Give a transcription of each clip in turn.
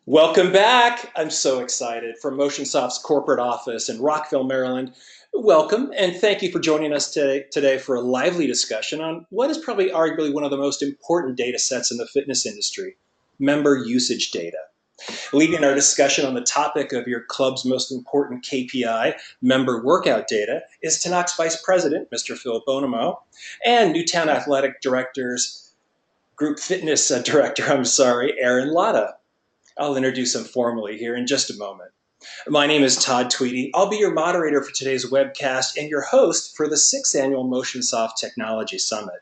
Welcome back. I'm so excited from MotionSoft's corporate office in Rockville, Maryland. Welcome, and thank you for joining us today for a lively discussion on what is probably arguably one of the most important data sets in the fitness industry, member usage data. Leading our discussion on the topic of your club's most important KPI, member workout data, is Tanak's Vice President, Mr. Phil Bonomo, and Newtown Athletic Director's Group Fitness Director, Aaron Latta. I'll introduce him formally here in just a moment. My name is Todd Tweedy. I'll be your moderator for today's webcast and your host for the 6th Annual MotionSoft Technology Summit.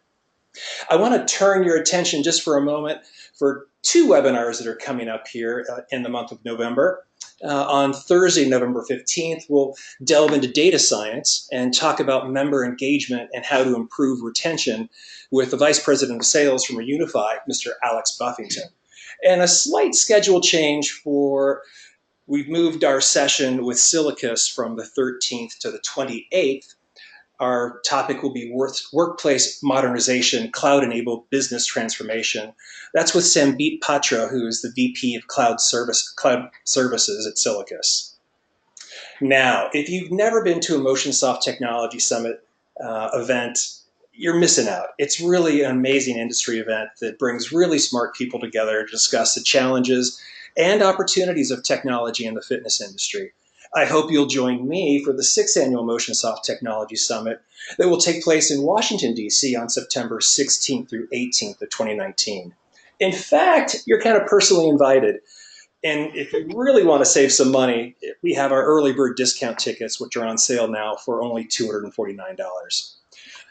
I want to turn your attention just for a moment for two webinars that are coming up here in the month of November. On Thursday, November 15th, we'll delve into data science and talk about member engagement and how to improve retention with the Vice President of Sales from Unify, Mr. Alex Buffington. And a slight schedule change we've moved our session with Silicus from the 13th to the 28th. Our topic will be workplace modernization, cloud-enabled business transformation. That's with Sambit Patra, who is the VP of Cloud Services at Silicus. Now, if you've never been to a MotionSoft Technology Summit event, you're missing out. It's really an amazing industry event that brings really smart people together to discuss the challenges and opportunities of technology in the fitness industry. I hope you'll join me for the 6th Annual MotionSoft Technology Summit that will take place in Washington, D.C. on September 16th through 18th of 2019. In fact, you're kind of personally invited. And if you really want to save some money, we have our early bird discount tickets, which are on sale now for only $249.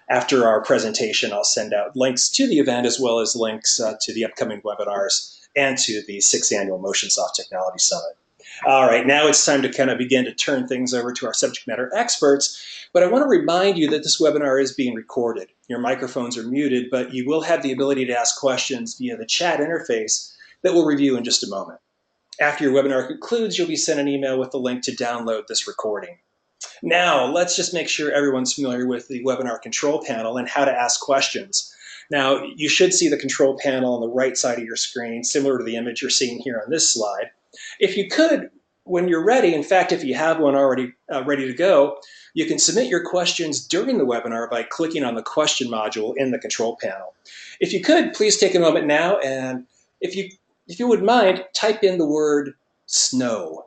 After our presentation, I'll send out links to the event as well as links to the upcoming webinars and to the 6th Annual MotionSoft Technology Summit. All right, now it's time to kind of begin to turn things over to our subject matter experts, but I want to remind you that this webinar is being recorded. Your microphones are muted, but you will have the ability to ask questions via the chat interface that we'll review in just a moment. After your webinar concludes, you'll be sent an email with the link to download this recording. Now, let's just make sure everyone's familiar with the webinar control panel and how to ask questions. Now, you should see the control panel on the right side of your screen, similar to the image you're seeing here on this slide. If you could, when you're ready, in fact, if you have one already ready to go, you can submit your questions during the webinar by clicking on the question module in the control panel. If you could, please take a moment now, and if you would mind, type in the word snow,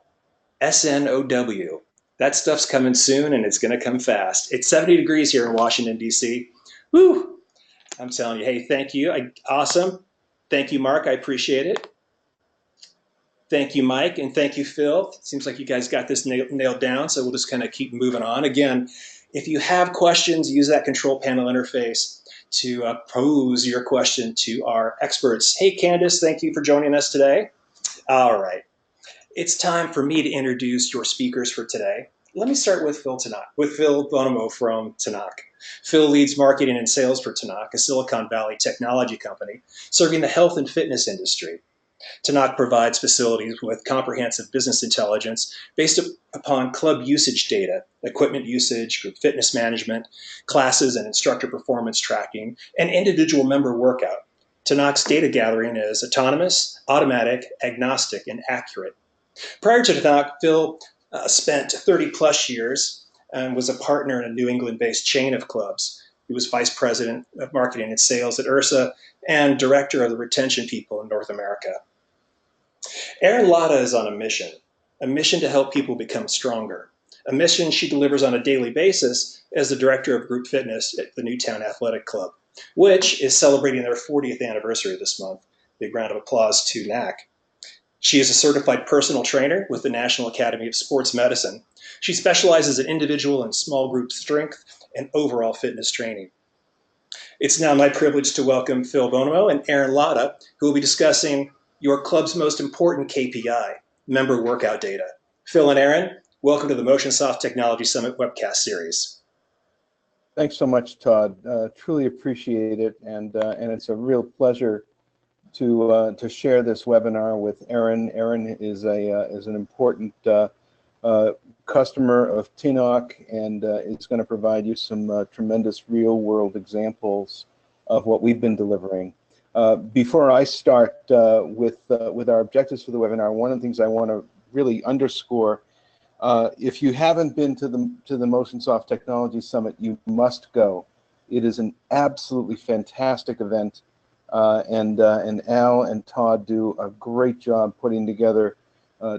S-N-O-W. That stuff's coming soon, and it's going to come fast. It's 70 degrees here in Washington, D.C. Woo! I'm telling you, hey, thank you. Awesome. Thank you, Mark. I appreciate it. Thank you, Mike, and thank you, Phil. It seems like you guys got this nailed down, so we'll just kind of keep moving on. Again, if you have questions, use that control panel interface to pose your question to our experts. Hey, Candace, thank you for joining us today. All right. It's time for me to introduce your speakers for today. Let me start with Phil Bonomo from Tanak. Phil leads marketing and sales for Tanak, a Silicon Valley technology company serving the health and fitness industry. Tanak provides facilities with comprehensive business intelligence based upon club usage data, equipment usage, group fitness management, classes and instructor performance tracking, and individual member workout. Tanak's data gathering is autonomous, automatic, agnostic, and accurate. Prior to Tanak, Phil spent 30 plus years and was a partner in a New England-based chain of clubs. He was vice president of marketing and sales at URSA and director of the retention people in North America. Aaron Latta is on a mission to help people become stronger, a mission she delivers on a daily basis as the director of group fitness at the Newtown Athletic Club, which is celebrating their 40th anniversary this month. Big round of applause to NAC. She is a certified personal trainer with the National Academy of Sports Medicine. She specializes in individual and small group strength and overall fitness training. It's now my privilege to welcome Phil Bonomo and Aaron Latta, who will be discussing your club's most important KPI, member workout data. Phil and Aaron, welcome to the MotionSoft Technology Summit webcast series. Thanks so much, Todd. Truly appreciate it, and it's a real pleasure to share this webinar with Aaron. Aaron is an important customer of Tanak, and is going to provide you some tremendous real-world examples of what we've been delivering. Before I start with our objectives for the webinar, one of the things I want to really underscore, if you haven't been to the MotionSoft Technology Summit, you must go. It is an absolutely fantastic event, and Al and Todd do a great job putting together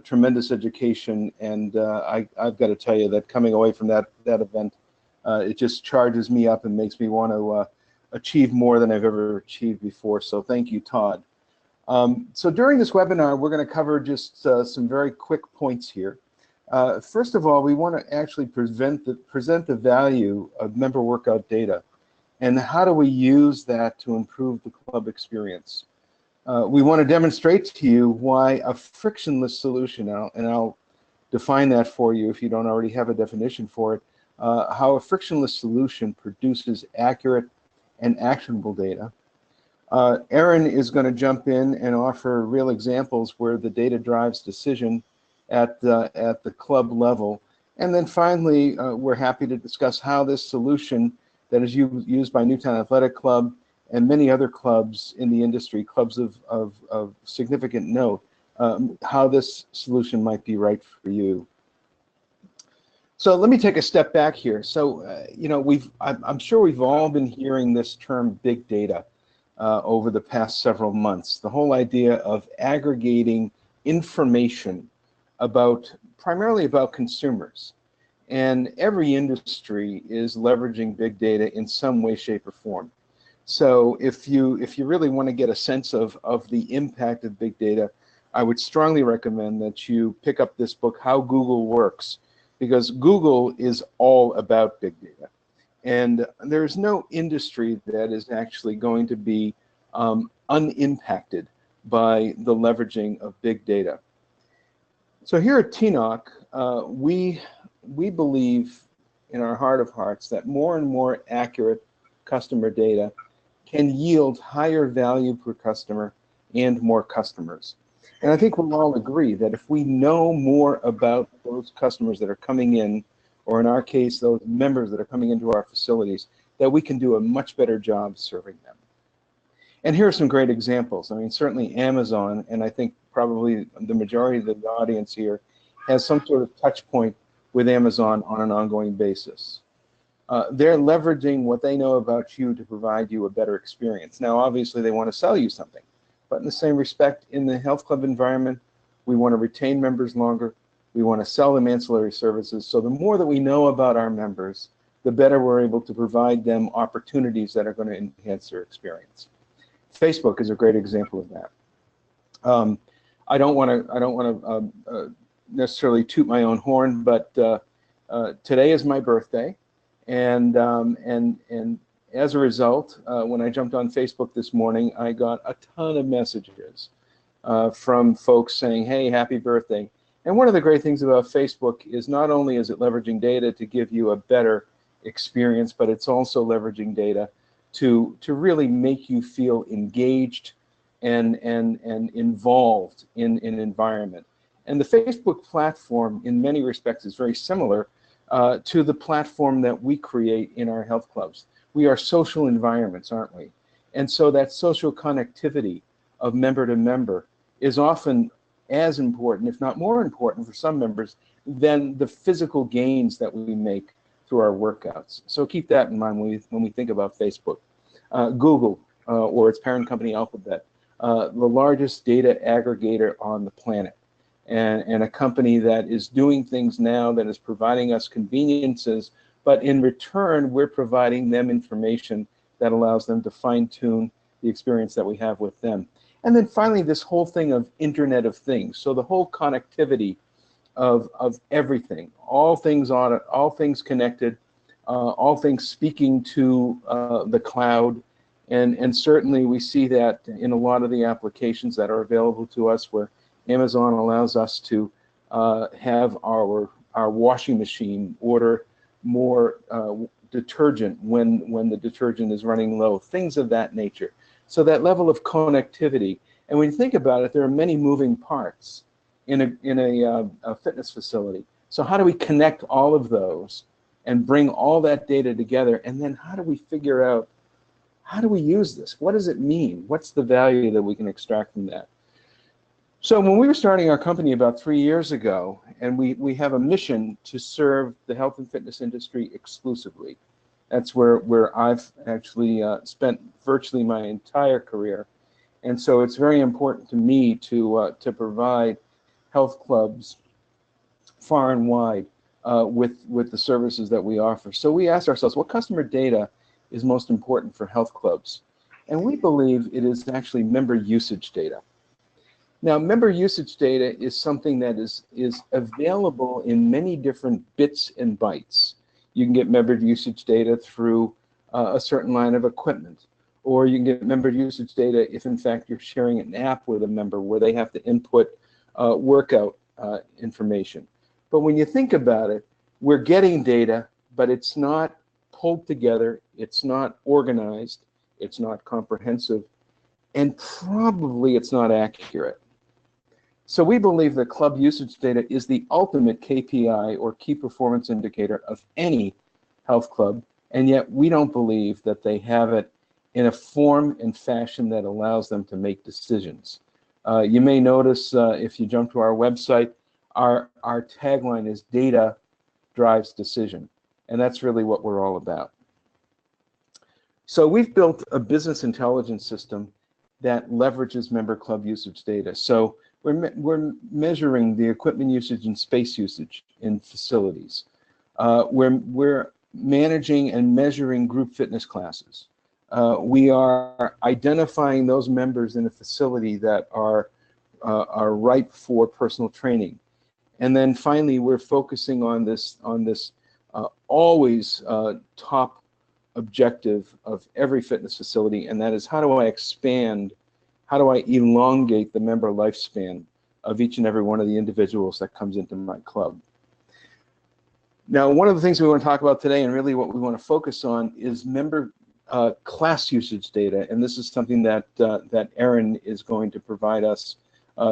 tremendous education. And I've got to tell you that coming away from that event, it just charges me up and makes me want to achieve more than I've ever achieved before. So thank you, Todd. So during this webinar, we're going to cover just some very quick points here. First of all, we want to actually present the value of member workout data and how do we use that to improve the club experience. We want to demonstrate to you why a frictionless solution, and I'll define that for you if you don't already have a definition for it, how a frictionless solution produces accurate and actionable data. Aaron is going to jump in and offer real examples where the data drives decision at the club level. And then finally, we're happy to discuss how this solution that is used by Newtown Athletic Club and many other clubs in the industry, clubs of significant note, how this solution might be right for you. So let me take a step back here. So, you know, I'm sure we've all been hearing this term big data over the past several months. The whole idea of aggregating information primarily about consumers. And every industry is leveraging big data in some way, shape, or form. So if you really want to get a sense of the impact of big data, I would strongly recommend that you pick up this book, How Google Works, because Google is all about big data. And there's no industry that is actually going to be unimpacted by the leveraging of big data. So here at Tanak, we believe in our heart of hearts that more and more accurate customer data can yield higher value per customer and more customers. And I think we'll all agree that if we know more about those customers that are coming in, or in our case, those members that are coming into our facilities, that we can do a much better job serving them. And here are some great examples. I mean, certainly Amazon, and I think probably the majority of the audience here has some sort of touch point with Amazon on an ongoing basis. They're leveraging what they know about you to provide you a better experience. Now, obviously, they want to sell you something. But in the same respect, in the health club environment, we want to retain members longer. We want to sell them ancillary services. So the more that we know about our members, the better we're able to provide them opportunities that are going to enhance their experience. Facebook is a great example of that. I don't want to necessarily toot my own horn, but today is my birthday, and as a result, when I jumped on Facebook this morning, I got a ton of messages from folks saying, "Hey, happy birthday!" And one of the great things about Facebook is not only is it leveraging data to give you a better experience, but it's also leveraging data to really make you engaged and involved in an environment. And the Facebook platform, in many respects, is very similar to the platform that we create in our health clubs. We are social environments, aren't we? And so that social connectivity of member to member is often as important, if not more important for some members, than the physical gains that we make through our workouts. So keep that in mind when we think about Facebook. Google, or its parent company Alphabet, the largest data aggregator on the planet, and a company that is doing things now that is providing us conveniences, but in return, we're providing them information that allows them to fine-tune the experience that we have with them. And then finally, this whole thing of Internet of Things. So the whole connectivity of everything, all things on it, all things connected, all things speaking to the cloud. And certainly we see that in a lot of the applications that are available to us, where Amazon allows us to have our washing machine order more detergent when the detergent is running low, things of that nature. So that level of connectivity. And when you think about it, there are many moving parts in a fitness facility. So how do we connect all of those and bring all that data together? And then how do we figure out how do we use this? What does it mean? What's the value that we can extract from that? So when we were starting our company about 3 years ago, and we have a mission to serve the health and fitness industry exclusively. That's where I've actually spent virtually my entire career. And so it's very important to me to provide health clubs far and wide with the services that we offer. So we asked ourselves, what customer data is most important for health clubs? And we believe it is actually member usage data. Now, member usage data is something that is available in many different bits and bytes. You can get member usage data through a certain line of equipment, or you can get member usage data if, in fact, you're sharing an app with a member where they have to input workout information. But when you think about it, we're getting data, but it's not pulled together, it's not organized, it's not comprehensive, and probably it's not accurate. So we believe that club usage data is the ultimate KPI, or key performance indicator, of any health club, and yet we don't believe that they have it in a form and fashion that allows them to make decisions. You may notice if you jump to our website, our tagline is data drives decision, and that's really what we're all about. So we've built a business intelligence system that leverages member club usage data. So we're measuring the equipment usage and space usage in facilities. We're managing and measuring group fitness classes. We are identifying those members in a facility that are ripe for personal training. And then finally, we're focusing on this always top objective of every fitness facility, and that is, how do I expand, how do I elongate the member lifespan of each and every one of the individuals that comes into my club? Now, one of the things we want to talk about today, and really what we want to focus on, is member class usage data, and this is something that that Erin is going to provide us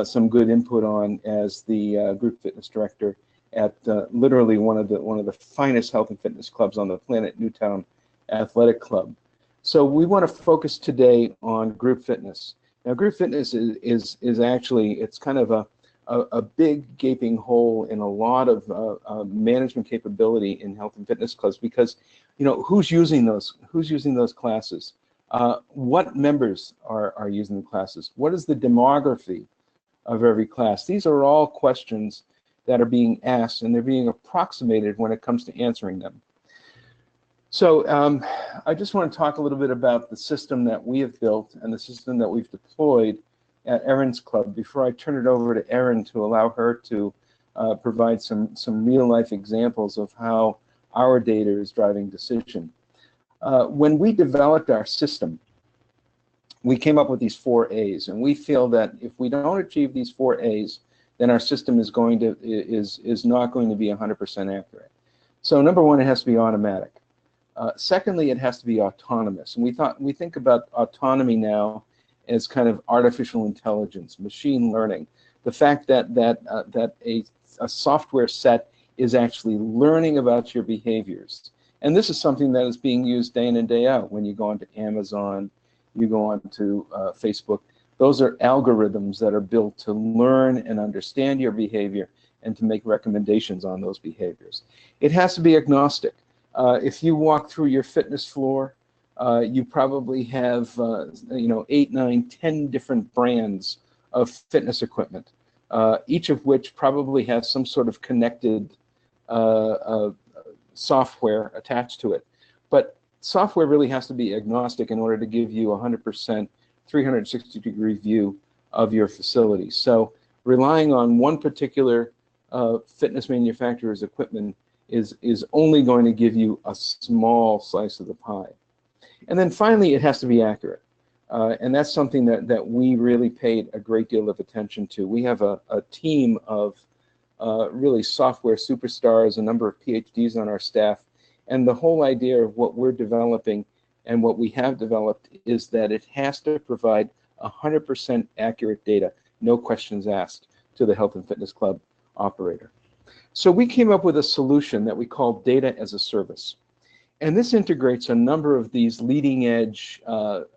some good input on as the group fitness director at literally one of the finest health and fitness clubs on the planet, Newtown Athletic Club. So we want to focus today on group fitness. Now, group fitness is actually, it's kind of a big gaping hole in a lot of management capability in health and fitness clubs, because, you know, who's using those classes? What members are using the classes? What is the demography of every class? These are all questions that are being asked, and they're being approximated when it comes to answering them. So I just want to talk a little bit about the system that we have built and the system that we've deployed at Erin's club before I turn it over to Erin to allow her to provide some real-life examples of how our data is driving decision. When we developed our system, we came up with these 4 A's, and we feel that if we don't achieve these 4 A's, then our system is not going to be 100% accurate. So number one, it has to be automatic. Secondly, it has to be autonomous, and we think about autonomy now as kind of artificial intelligence, machine learning. The fact that a software set is actually learning about your behaviors, and this is something that is being used day in and day out. When you go onto Amazon, you go onto Facebook, those are algorithms that are built to learn and understand your behavior and to make recommendations on those behaviors. It has to be agnostic. If you walk through your fitness floor, you probably have 8, 9, 10 different brands of fitness equipment, each of which probably has some sort of connected software attached to it. But software really has to be agnostic in order to give you 100% 360-degree view of your facility. So relying on one particular fitness manufacturer's equipment is only going to give you a small slice of the pie. And then finally, it has to be accurate. And that's something that we really paid a great deal of attention to. We have a team of really software superstars, a number of PhDs on our staff, and the whole idea of what we're developing and what we have developed is that it has to provide 100% accurate data, no questions asked, to the health and fitness club operator. So we came up with a solution that we call data as a service. And this integrates a number of these leading edge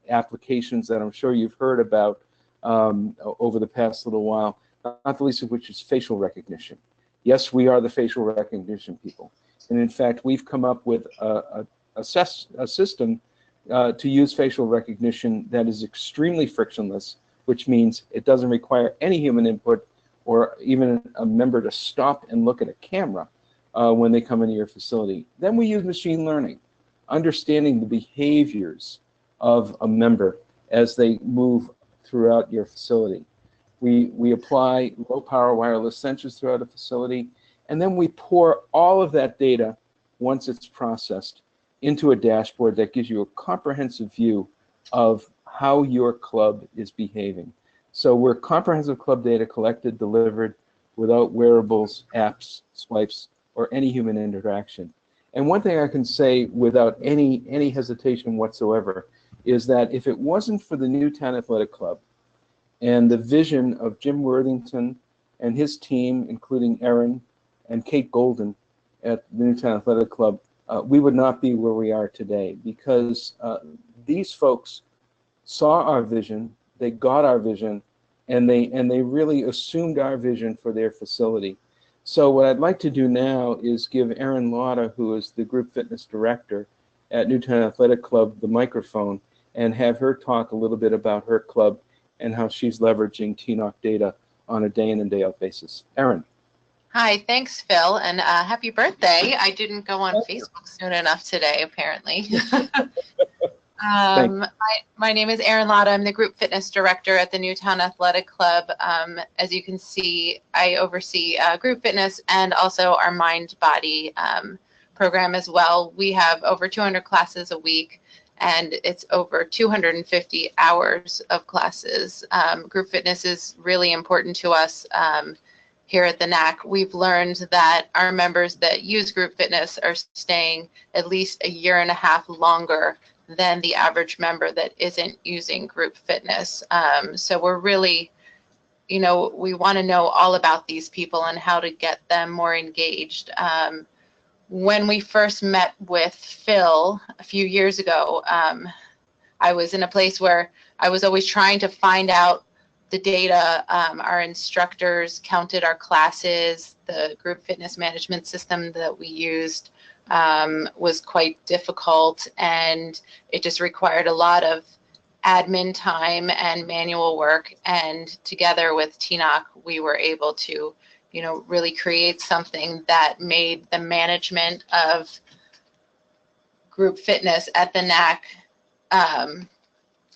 applications that I'm sure you've heard about over the past little while, not the least of which is facial recognition. Yes, we are the facial recognition people. And in fact, we've come up with a system to use facial recognition that is extremely frictionless, which means it doesn't require any human input or even a member to stop and look at a camera when they come into your facility. Then we use machine learning, understanding the behaviors of a member as they move throughout your facility. We apply low-power wireless sensors throughout a facility, and then we pour all of that data, once it's processed, into a dashboard that gives you a comprehensive view of how your club is behaving. So we're comprehensive club data collected, delivered, without wearables, apps, swipes, or any human interaction. And one thing I can say without any hesitation whatsoever is that if it wasn't for the Newtown Athletic Club and the vision of Jim Worthington and his team, including Erin and Kate Golden at the Newtown Athletic Club, we would not be where we are today, because these folks saw our vision, they got our vision, and they really assumed our vision for their facility. So what I'd like to do now is give Erin Lauda, who is the group fitness director at Newtown Athletic Club, the microphone, and have her talk a little bit about her club and how she's leveraging Tanak data on a day in and day out basis. Erin. Hi, thanks, Phil, and happy birthday. I didn't go on Facebook soon enough today, apparently. My name is Erin Lauda. I'm the group fitness director at the Newtown Athletic Club. As you can see, I oversee group fitness and also our mind-body program as well. We have over 200 classes a week, and it's over 250 hours of classes. Group fitness is really important to us. Here at the NAC, we've learned that our members that use group fitness are staying at least a year and a half longer than the average member that isn't using group fitness. So we're really, we want to know all about these people and how to get them more engaged. When we first met with Phil a few years ago, I was in a place where I was always trying to find out the data. Our instructors counted our classes. The group fitness management system that we used was quite difficult, and it just required a lot of admin time and manual work. And together with Tanak, we were able to, really create something that made the management of group fitness at the NAC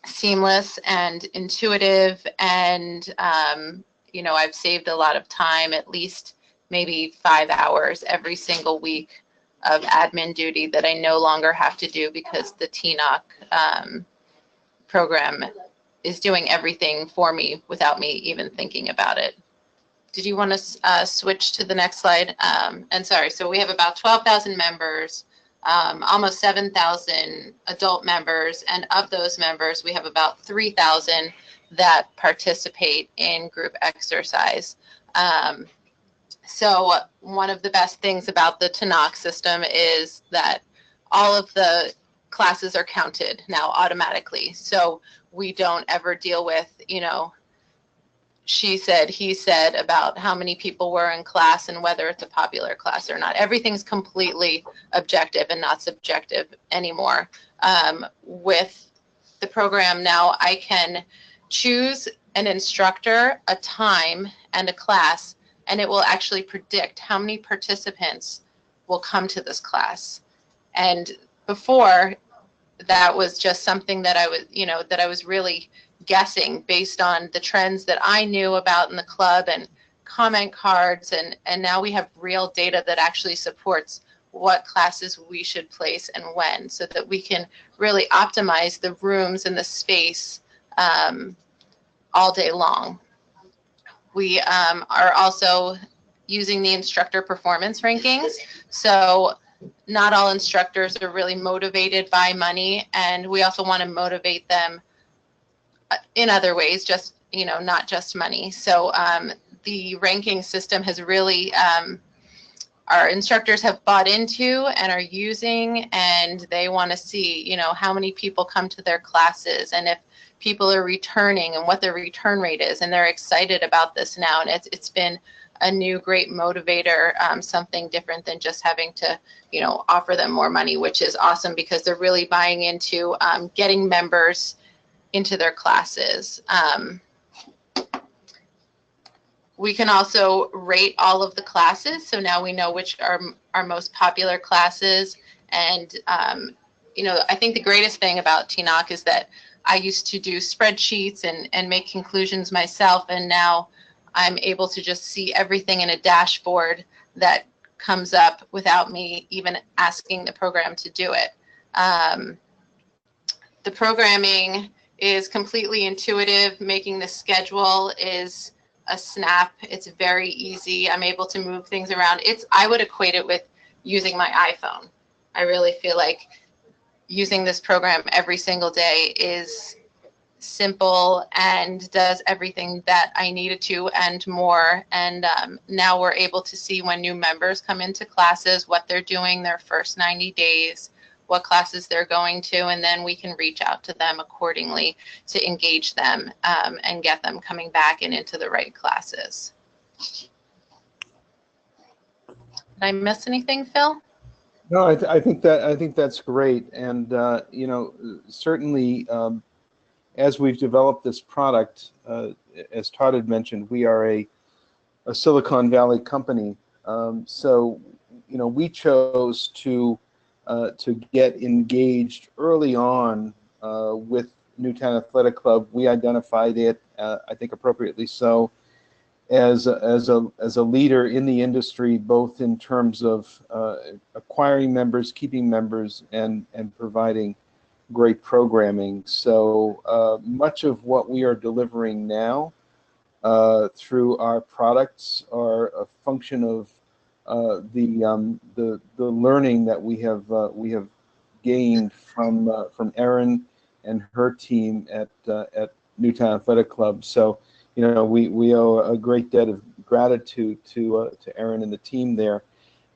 seamless and intuitive, and I've saved a lot of time, at least maybe 5 hours every single week of admin duty that I no longer have to do because the Tanak program is doing everything for me without me even thinking about it. Did you want to switch to the next slide? And sorry, so we have about 12,000 members, almost 7,000 adult members, and of those members, we have about 3,000 that participate in group exercise. So one of the best things about the Tanak system is that all of the classes are counted now automatically. So we don't ever deal with, she said, he said about how many people were in class and whether it's a popular class or not. Everything's completely objective and not subjective anymore. With the program now, I can choose an instructor, a time, and a class, and it will actually predict how many participants will come to this class. And before, that was just something that I was really guessing based on the trends that I knew about in the club and comment cards, and now we have real data that actually supports what classes we should place and when, so that we can really optimize the rooms and the space all day long. We are also using the instructor performance rankings. So not all instructors are really motivated by money, and we also want to motivate them in other ways, just, not just money. So the ranking system has really, our instructors have bought into and are using, and they want to see, you know, how many people come to their classes and if people are returning and what their return rate is, and they're excited about this now, and it's been a new great motivator, something different than just having to, you know, offer them more money, which is awesome because they're really buying into getting members into their classes. We can also rate all of the classes, so now we know which are our most popular classes. And you know, I think the greatest thing about Tanak is that I used to do spreadsheets and make conclusions myself, and now I'm able to just see everything in a dashboard that comes up without me even asking the program to do it. The programming is completely intuitive. Making the schedule is a snap. It's very easy. I'm able to move things around. I would equate it with using my iPhone. I really feel like using this program every single day is simple and does everything that I needed to and more. And now we're able to see when new members come into classes, what they're doing their first 90 days, what classes they're going to, and then we can reach out to them accordingly to engage them and get them coming back and into the right classes. Did I miss anything, Phil? No, I think that's great, and you know, certainly as we've developed this product, as Todd had mentioned, we are a Silicon Valley company, so you know, we chose to get engaged early on with Newtown Athletic Club. We identified it, I think appropriately so, as a leader in the industry, both in terms of acquiring members, keeping members, and providing great programming. So much of what we are delivering now through our products are a function of the learning that we have gained from Erin and her team at Newtown Athletic Club. So, you know, we owe a great debt of gratitude to Erin and the team there.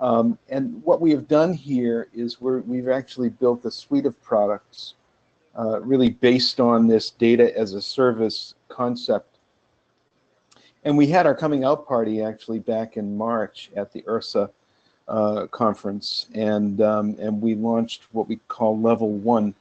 And what we have done here is we've actually built a suite of products really based on this data as a service concept. And we had our coming out party actually back in March at the URSA conference, and we launched what we call Level 1.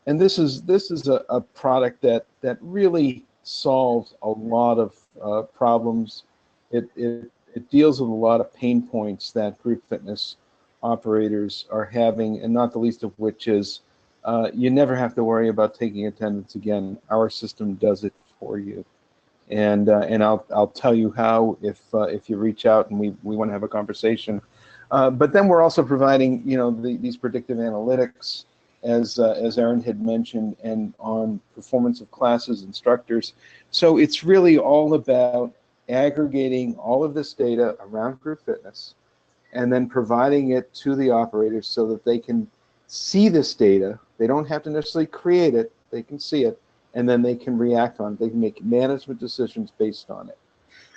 And this is a product that really solves a lot of problems. It deals with a lot of pain points that group fitness operators are having, and not the least of which is you never have to worry about taking attendance again. Our system does it for you. And I'll tell you how if you reach out and we want to have a conversation. But then we're also providing, you know, these predictive analytics, as Erin had mentioned, and on performance of classes, instructors. So it's really all about aggregating all of this data around group fitness and then providing it to the operators so that they can see this data. They don't have to necessarily create it, they can see it, and then they can react on it. They can make management decisions based on it.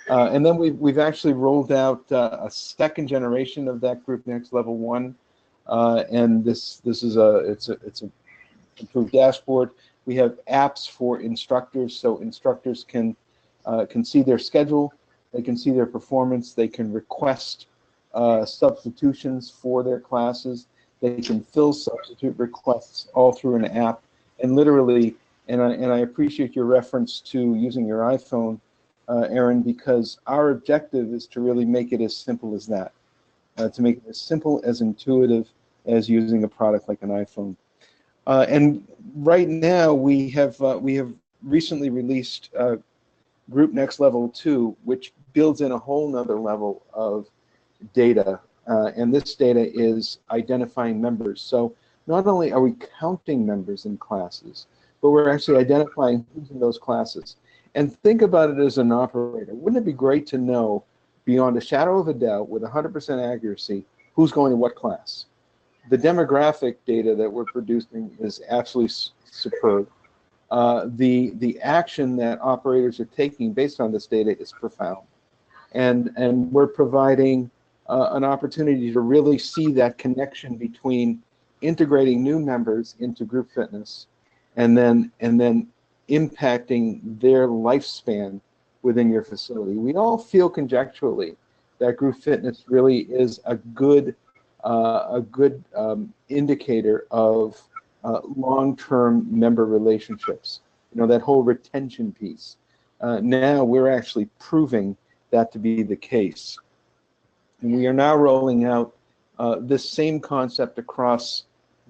And then we've actually rolled out a second generation of that Group Next Level 1, and this is it's a improved dashboard. We have apps for instructors, so instructors can see their schedule, they can see their performance, they can request substitutions for their classes, they can fill substitute requests all through an app, and literally. And I appreciate your reference to using your iPhone, Erin, because our objective is to really make it as simple as that, to make it as simple, as intuitive as using a product like an iPhone. And right now we have recently released Group Next Level 2, which builds in a whole nother level of data, and this data is identifying members. So not only are we counting members in classes, but we're actually identifying who's in those classes. And think about it as an operator. Wouldn't it be great to know, beyond a shadow of a doubt, with 100% accuracy, who's going to what class? The demographic data that we're producing is absolutely superb. The action that operators are taking based on this data is profound. And we're providing an opportunity to really see that connection between integrating new members into group fitness and then impacting their lifespan within your facility. We all feel conjecturally that group fitness really is a good indicator of long-term member relationships. You know, that whole retention piece. Now we're actually proving that to be the case. And we are now rolling out this same concept across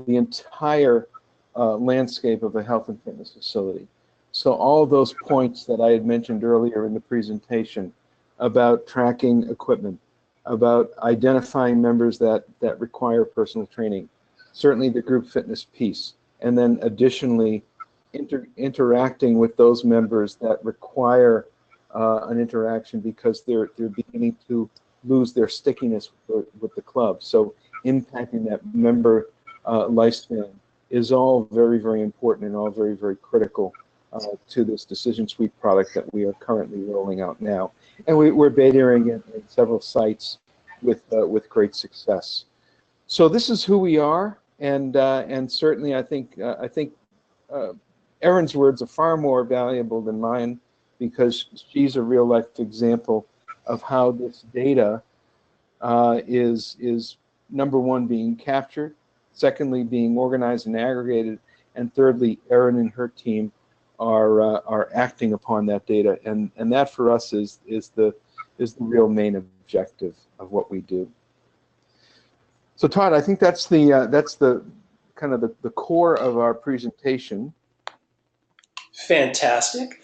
the entire landscape of a health and fitness facility. So all of those points that I had mentioned earlier in the presentation about tracking equipment, about identifying members that require personal training, certainly the group fitness piece, and then additionally interacting with those members that require an interaction because they're beginning to lose their stickiness with the club. So impacting that member lifespan is all very, very important and all very, very critical to this Decision Suite product that we are currently rolling out now. And we're betaing it in several sites with great success. So this is who we are, and certainly I think Erin's words are far more valuable than mine because she's a real life example of how this data is number one, being captured, secondly, being organized and aggregated, and thirdly, Erin and her team are acting upon that data, and that for us is the real main objective of what we do. So Todd, I think that's the kind of the core of our presentation. Fantastic.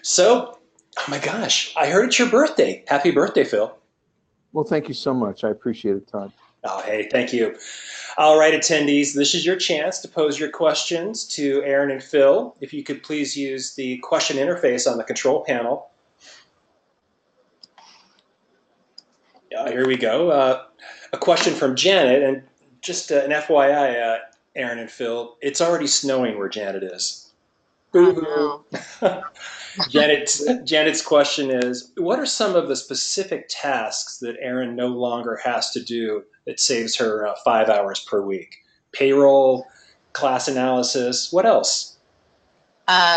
So, oh my gosh, I heard it's your birthday. Happy birthday, Phil. Well, thank you so much. I appreciate it, Todd. Oh, hey, thank you. All right, attendees, this is your chance to pose your questions to Erin and Phil. If you could please use the question interface on the control panel. Here we go. A question from Janet, and just an FYI, Erin and Phil, it's already snowing where Janet is. Oh, no. Janet's question is, what are some of the specific tasks that Erin no longer has to do that saves her 5 hours per week? Payroll, class analysis, what else?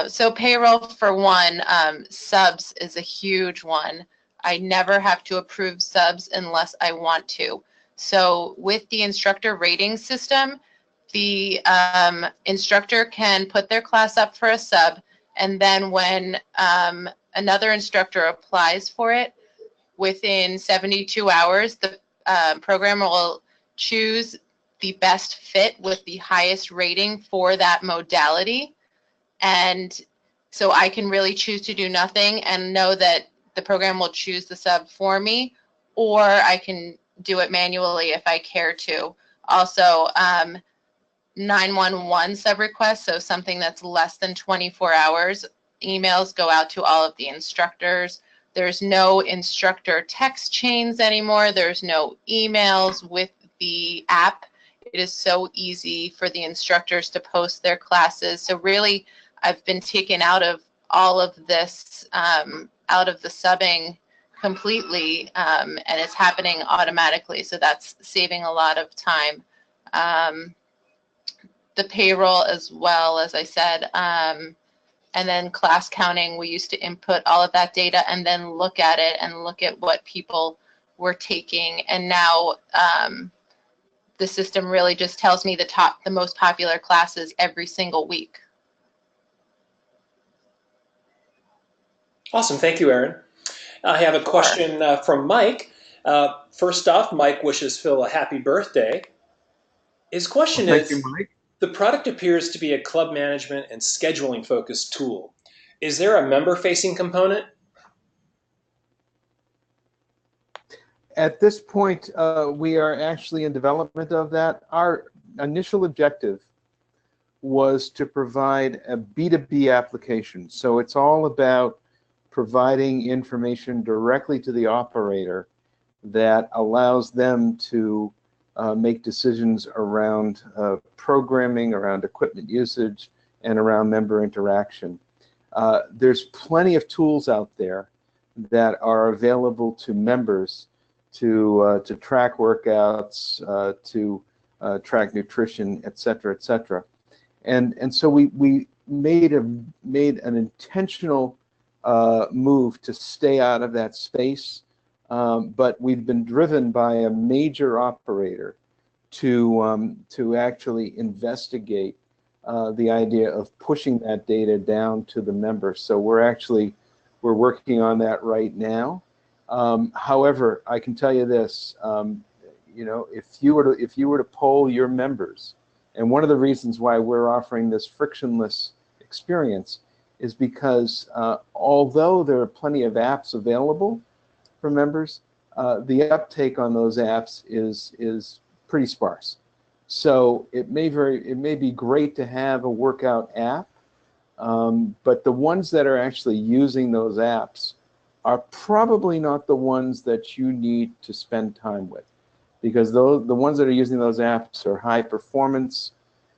So payroll for one, subs is a huge one. I never have to approve subs unless I want to. So with the instructor rating system, the instructor can put their class up for a sub, and then when another instructor applies for it, within 72 hours, the program will choose the best fit with the highest rating for that modality. And so I can really choose to do nothing and know that the program will choose the sub for me, or I can do it manually if I care to. Also, 911 sub requests, so something that's less than 24 hours, emails go out to all of the instructors. There's no instructor text chains anymore. There's no emails with the app. It is so easy for the instructors to post their classes. So really, I've been taken out of all of this, out of the subbing completely, and it's happening automatically. So that's saving a lot of time. The payroll as well, as I said, and then class counting, we used to input all of that data and then look at it and look at what people were taking. And now the system really just tells me the most popular classes every single week. Awesome, thank you, Erin. I have a question from Mike. First off, Mike wishes Phil a happy birthday. His question is, thank you, Mike. The product appears to be a club management and scheduling focused tool. Is there a member-facing component? At this point, we are actually in development of that. Our initial objective was to provide a B2B application. So it's all about providing information directly to the operator that allows them to make decisions around programming, around equipment usage, and around member interaction. There's plenty of tools out there that are available to members to track workouts, to track nutrition, et cetera, et cetera. And so we made an intentional move to stay out of that space, but we've been driven by a major operator to actually investigate the idea of pushing that data down to the members. So we're working on that right now. However, I can tell you this, you know, if you were to poll your members, and one of the reasons why we're offering this frictionless experience is because although there are plenty of apps available for members, the uptake on those apps is pretty sparse. So it may be great to have a workout app, but the ones that are actually using those apps are probably not the ones that you need to spend time with, because the ones that are using those apps are high performance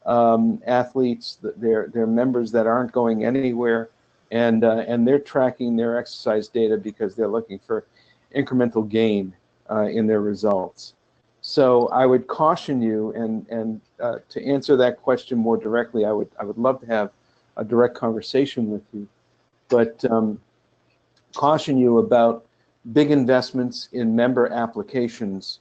athletes. They're members that aren't going anywhere, and they're tracking their exercise data because they're looking for incremental gain in their results. So I would caution you, and to answer that question more directly, I would love to have a direct conversation with you, but caution you about big investments in member applications,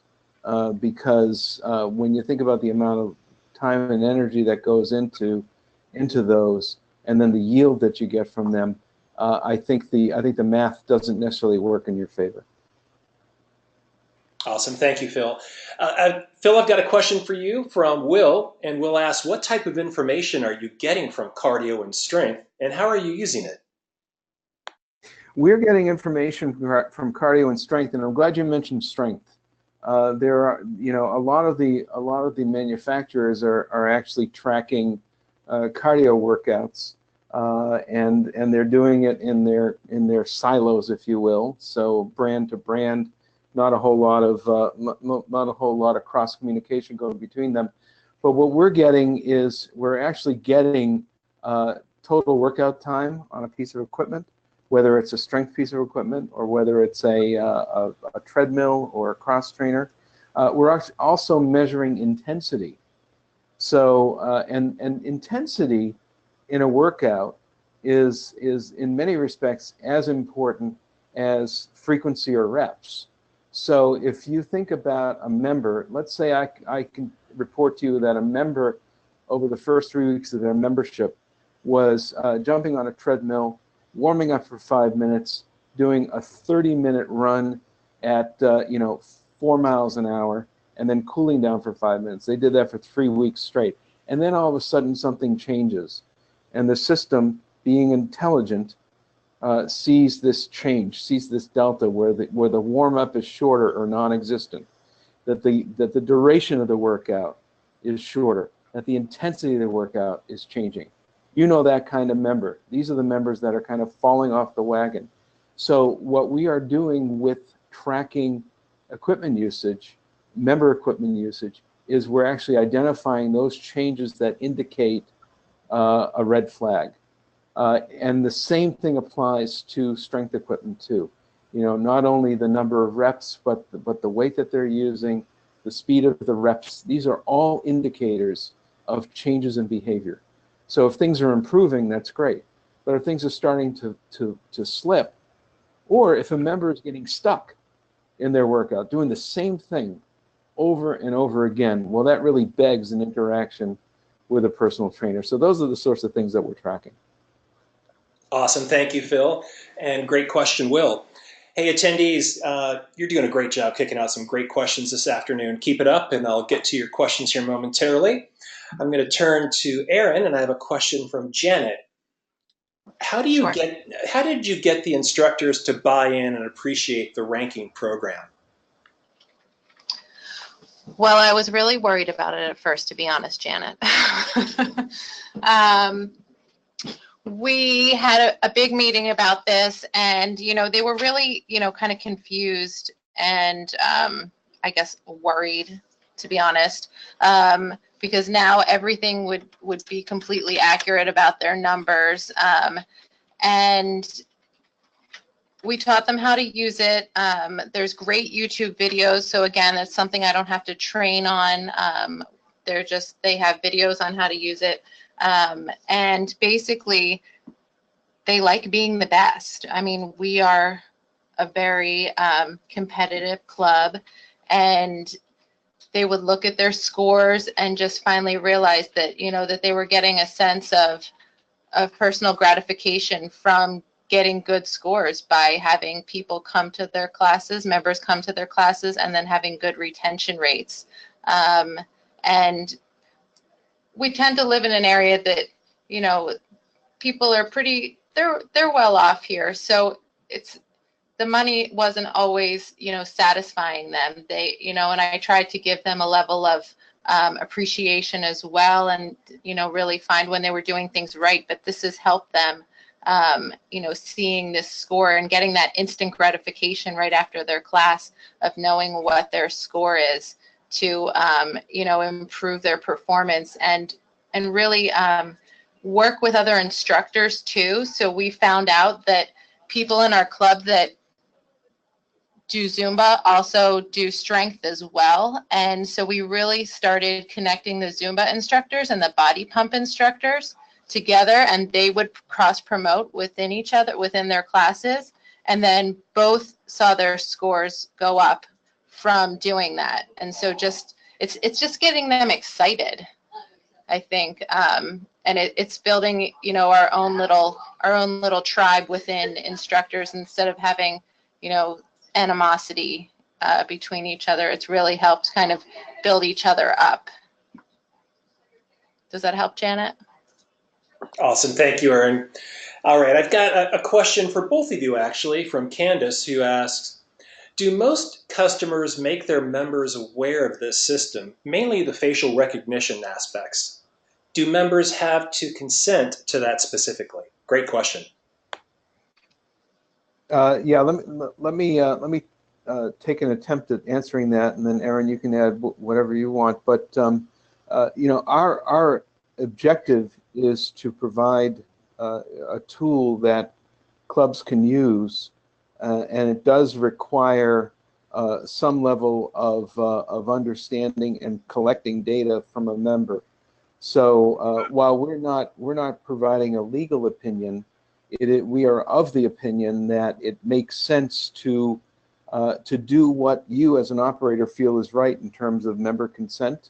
because when you think about the amount of time and energy that goes into those, and then the yield that you get from them, I think the math doesn't necessarily work in your favor. Awesome. Thank you, Phil. Phil, I've got a question for you from Will, and Will asks, what type of information are you getting from cardio and strength, and how are you using it? We're getting information from cardio and strength, and I'm glad you mentioned strength. There are, you know, a lot of the manufacturers are actually tracking cardio workouts, and they're doing it in their silos, if you will. So brand to brand, not a whole lot of cross communication going between them. But what we're getting is we're actually getting total workout time on a piece of equipment, whether it's a strength piece of equipment or whether it's a treadmill or a cross trainer. We're also measuring intensity. So and intensity in a workout is in many respects as important as frequency or reps. So if you think about a member, let's say I can report to you that a member over the first 3 weeks of their membership was jumping on a treadmill, warming up for 5 minutes, doing a 30-minute run at 4 miles an hour, and then cooling down for 5 minutes. They did that for 3 weeks straight. And then all of a sudden something changes. And the system, being intelligent, sees this change, sees this delta where the warm-up is shorter or non-existent, that the duration of the workout is shorter, that the intensity of the workout is changing. You know that kind of member. These are the members that are kind of falling off the wagon. So what we are doing with tracking equipment usage, member equipment usage, is we're actually identifying those changes that indicate a red flag. And the same thing applies to strength equipment too. You know, not only the number of reps, but the weight that they're using, the speed of the reps. These are all indicators of changes in behavior. So if things are improving, that's great. But if things are starting to slip, or if a member is getting stuck in their workout, doing the same thing over and over again, well, that really begs an interaction with a personal trainer. So those are the sorts of things that we're tracking. Awesome. Thank you, Phil. And great question, Will. Hey, attendees, you're doing a great job kicking out some great questions this afternoon. Keep it up, and I'll get to your questions here momentarily. I'm going to turn to Aaron, and I have a question from Janet. How did you get the instructors to buy in and appreciate the ranking program? Well, I was really worried about it at first, to be honest, Janet. We had a big meeting about this, and they were really kind of confused and I guess worried, to be honest, because now everything would be completely accurate about their numbers, and we taught them how to use it. There's great YouTube videos. So again, it's something I don't have to train on. They have videos on how to use it. And basically, they like being the best. I mean, we are a very competitive club, and they would look at their scores and just finally realize that, that they were getting a sense of personal gratification from getting good scores by having people come to their classes, members come to their classes, and then having good retention rates. And we tend to live in an area that, people are they're well off here. So the money wasn't always, satisfying them. And I tried to give them a level of appreciation as well, and, really find when they were doing things right. But this has helped them, seeing this score and getting that instant gratification right after their class of knowing what their score is to, improve their performance and really work with other instructors too. So we found out that people in our club that do Zumba also do strength as well. And so we really started connecting the Zumba instructors and the body pump instructors together, and they would cross promote within each other, within their classes. And then both saw their scores go up from doing that. And so it's just getting them excited, I think. And it's building, our own little tribe within instructors instead of having, animosity between each other. It's really helped kind of build each other up. Does that help, Janet? Awesome. Thank you, Erin. All right. I've got a question for both of you, actually, from Candace, who asks, do most customers make their members aware of this system, mainly the facial recognition aspects? Do members have to consent to that specifically? Great question. Yeah, let me take an attempt at answering that, and then Erin, you can add whatever you want. But our objective is to provide a tool that clubs can use, and it does require some level of understanding and collecting data from a member. So while we're not providing a legal opinion, we are of the opinion that it makes sense to do what you as an operator feel is right in terms of member consent.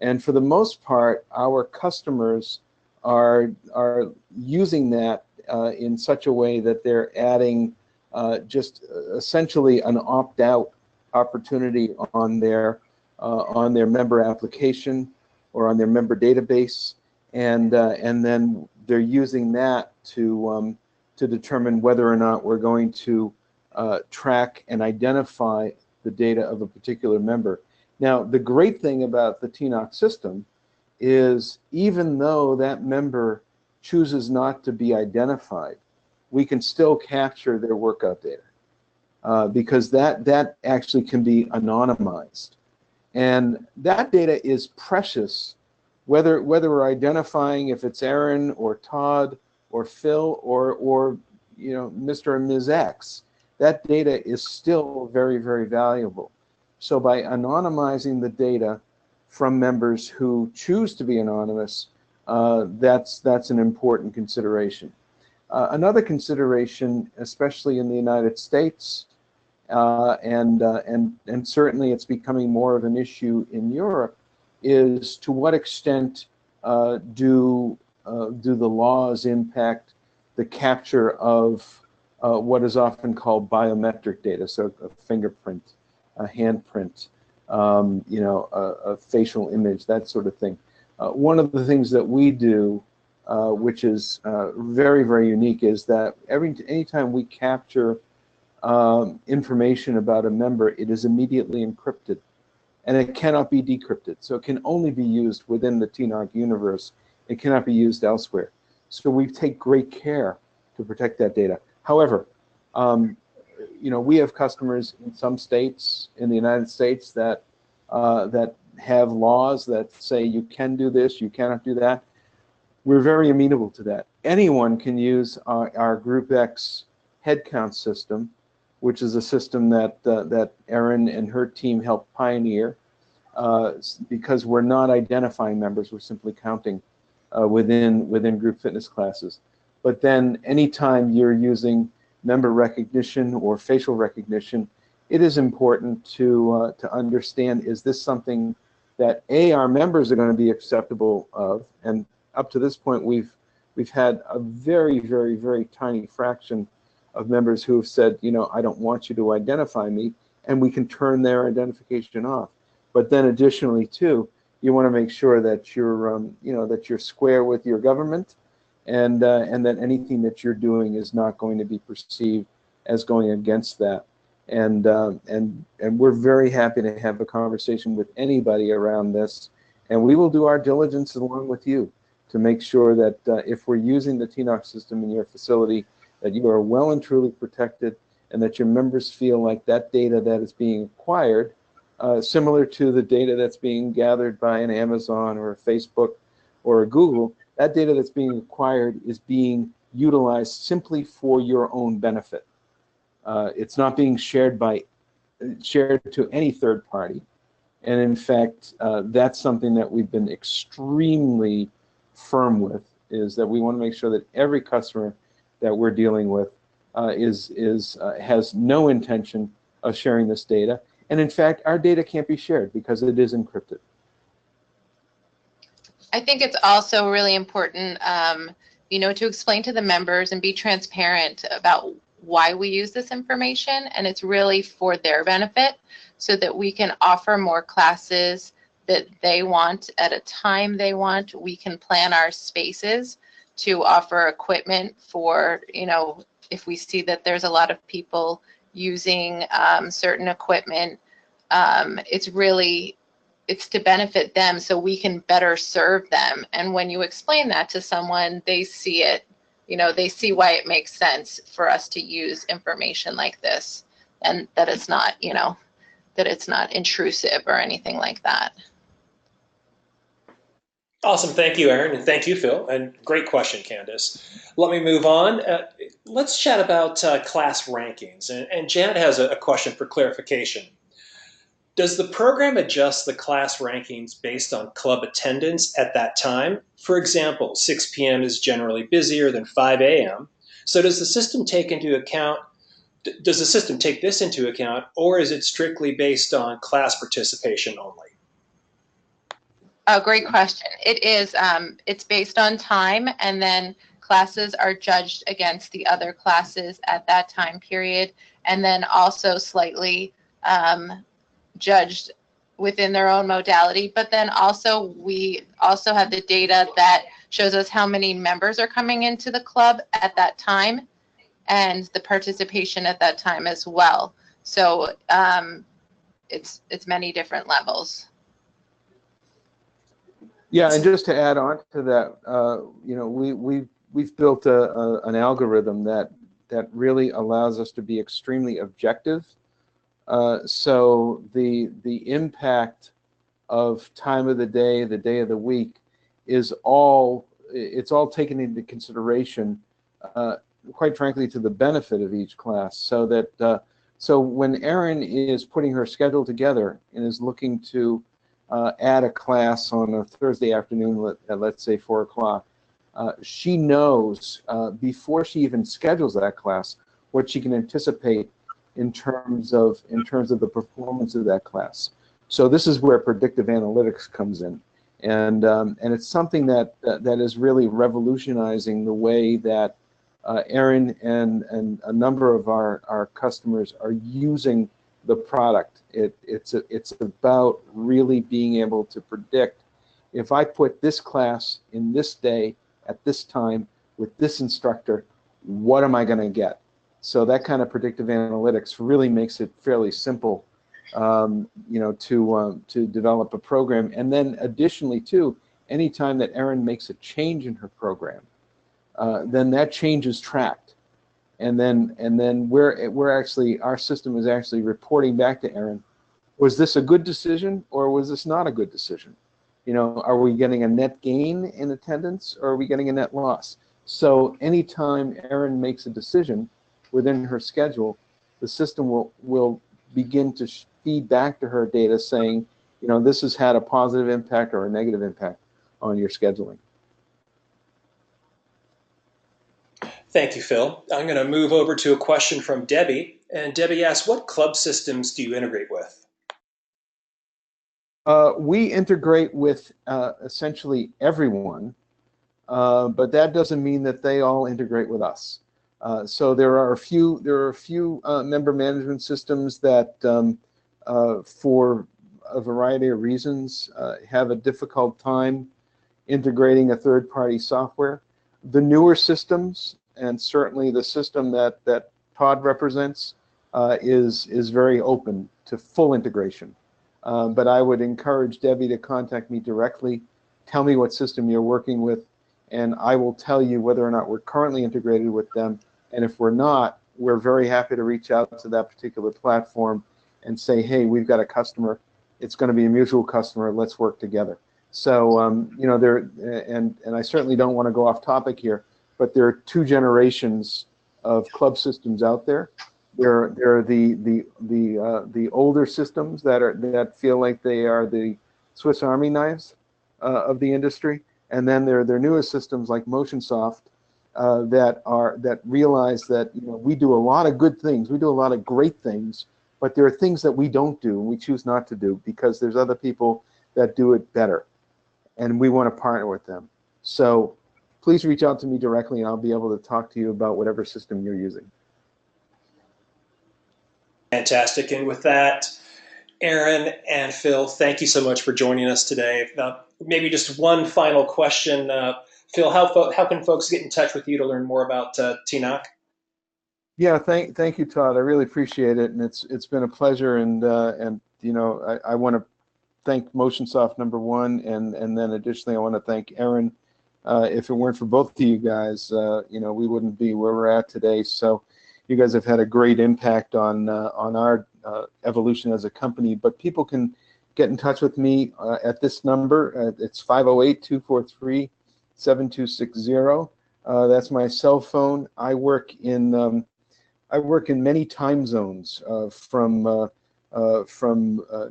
And for the most part, our customers are using that in such a way that they're adding just essentially an opt-out opportunity on their member application or on their member database, and then they're using that to determine whether or not we're going to track and identify the data of a particular member. Now, the great thing about the Tanak system is even though that member chooses not to be identified, we can still capture their workout data because that actually can be anonymized. And that data is precious, whether we're identifying if it's Erin or Todd or Phil or Mr. and Ms. X. That data is still very, very valuable. So by anonymizing the data from members who choose to be anonymous, that's an important consideration. Another consideration, especially in the United States, and certainly it's becoming more of an issue in Europe, is to what extent do the laws impact the capture of what is often called biometric data, so a fingerprint, a handprint, a facial image, that sort of thing. One of the things that we do, which is very, very unique, is that anytime we capture information about a member, it is immediately encrypted, and it cannot be decrypted. So it can only be used within the Tanak universe. It cannot be used elsewhere. So we take great care to protect that data. However, we have customers in some states in the United States that have laws that say you can do this, you cannot do that. We're very amenable to that. Anyone can use our Group X headcount system, which is a system that that Erin and her team helped pioneer, because we're not identifying members, we're simply counting within group fitness classes. But then anytime you're using member recognition or facial recognition, it is important to understand, is this something that our members are going to be acceptable of? And up to this point, we've had a very, very, very tiny fraction of members who have said, you know, I don't want you to identify me, and we can turn their identification off. But then additionally, too, you want to make sure that you're, you know, that you're square with your government, and that anything that you're doing is not going to be perceived as going against that. And we're very happy to have a conversation with anybody around this, and we will do our diligence along with you to make sure that if we're using the TNOC system in your facility, that you are well and truly protected, and that your members feel like that data that is being acquired, similar to the data that's being gathered by an Amazon or a Facebook or a Google, that data that's being acquired is being utilized simply for your own benefit. It's not being shared to any third party. And in fact, that's something that we've been extremely firm with, is that we want to make sure that every customer that we're dealing with has no intention of sharing this data. And in fact, our data can't be shared because it is encrypted. I think it's also really important, you know, to explain to the members and be transparent about why we use this information, and it's really for their benefit, so that we can offer more classes that they want at a time they want. We can plan our spaces to offer equipment for, you know, if we see that there's a lot of people using certain equipment, it's to benefit them so we can better serve them. And when you explain that to someone, they see it, you know, they see why it makes sense for us to use information like this, and that it's not, you know, that it's not intrusive or anything like that. Awesome. Thank you, Erin, and thank you, Phil. And great question, Candace. Let me move on. Let's chat about class rankings. And Janet has a question for clarification. Does the program adjust the class rankings based on club attendance at that time? For example, 6 p.m. is generally busier than 5 a.m. So does the system take this into account, or is it strictly based on class participation only? Oh, great question. It is, it's based on time, and then classes are judged against the other classes at that time period, and then also slightly judged within their own modality. But then also we also have the data that shows us how many members are coming into the club at that time, and the participation at that time as well. So it's many different levels. Yeah, and just to add on to that, you know, we've built an algorithm that really allows us to be extremely objective. So the impact of time of the day of the week is all taken into consideration, quite frankly, to the benefit of each class. So that so when Erin is putting her schedule together and is looking to add a class on a Thursday afternoon at, let's say, 4 o'clock, she knows before she even schedules that class what she can anticipate in terms of the performance of that class. So this is where predictive analytics comes in, and it's something that is really revolutionizing the way that Erin and a number of our customers are using the product. It's about really being able to predict, if I put this class in this day at this time with this instructor, what am I going to get? So that kind of predictive analytics really makes it fairly simple, you know, to develop a program. And then additionally, too, anytime that Erin makes a change in her program, then that change is tracked. And then our system is actually reporting back to Erin, was this a good decision or was this not a good decision? You know, are we getting a net gain in attendance or are we getting a net loss? So anytime Erin makes a decision, within her schedule, the system will begin to feed back to her data saying, this has had a positive impact or a negative impact on your scheduling. Thank you, Phil. I'm going to move over to a question from Debbie. And Debbie asks, what club systems do you integrate with? We integrate with essentially everyone, but that doesn't mean that they all integrate with us. So there are a few member management systems that, for a variety of reasons, have a difficult time integrating a third-party software. The newer systems, and certainly the system that Todd represents, is very open to full integration. But I would encourage Debbie to contact me directly, tell me what system you're working with, and I will tell you whether or not we're currently integrated with them. And if we're not, we're very happy to reach out to that particular platform and say, hey, we've got a customer. It's going to be a mutual customer. Let's work together. So, and I certainly don't want to go off topic here, but there are two generations of club systems out there. There are the older systems that feel like they are the Swiss Army knives of the industry, and then there are newest systems like MotionSoft that realize that we do a lot of good things, we do a lot of great things, but there are things that we don't do and we choose not to do because there's other people that do it better, and we want to partner with them. So please reach out to me directly, and I'll be able to talk to you about whatever system you're using. Fantastic. And with that, Aaron and Phil, thank you so much for joining us today. Maybe just one final question. Phil, how can folks get in touch with you to learn more about Tanak? Yeah, thank you, Todd. I really appreciate it, and it's been a pleasure. And I want to thank MotionSoft #1, and then additionally I want to thank Aaron. If it weren't for both of you guys, we wouldn't be where we're at today. So you guys have had a great impact on our evolution as a company. But people can get in touch with me at this number. It's 508-243-7260. That's my cell phone. I work in many time zones, from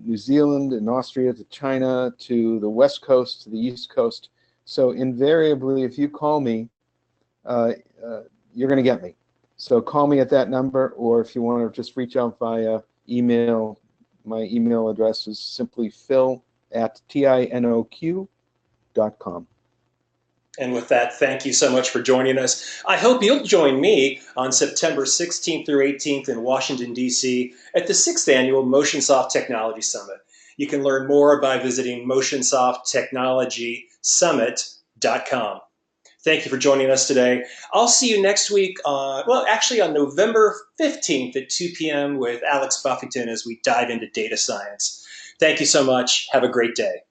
New Zealand and Austria to China to the West Coast to the East Coast. So invariably, if you call me, you're going to get me. So call me at that number, or if you want to just reach out via email, my email address is simply phil@tinoq.com. And with that, thank you so much for joining us. I hope you'll join me on September 16th through 18th in Washington, D.C. at the 6th Annual MotionSoft Technology Summit. You can learn more by visiting motionsoft.technologysummit.com. Thank you for joining us today. I'll see you next week on November 15th at 2 p.m. with Alex Buffington as we dive into data science. Thank you so much. Have a great day.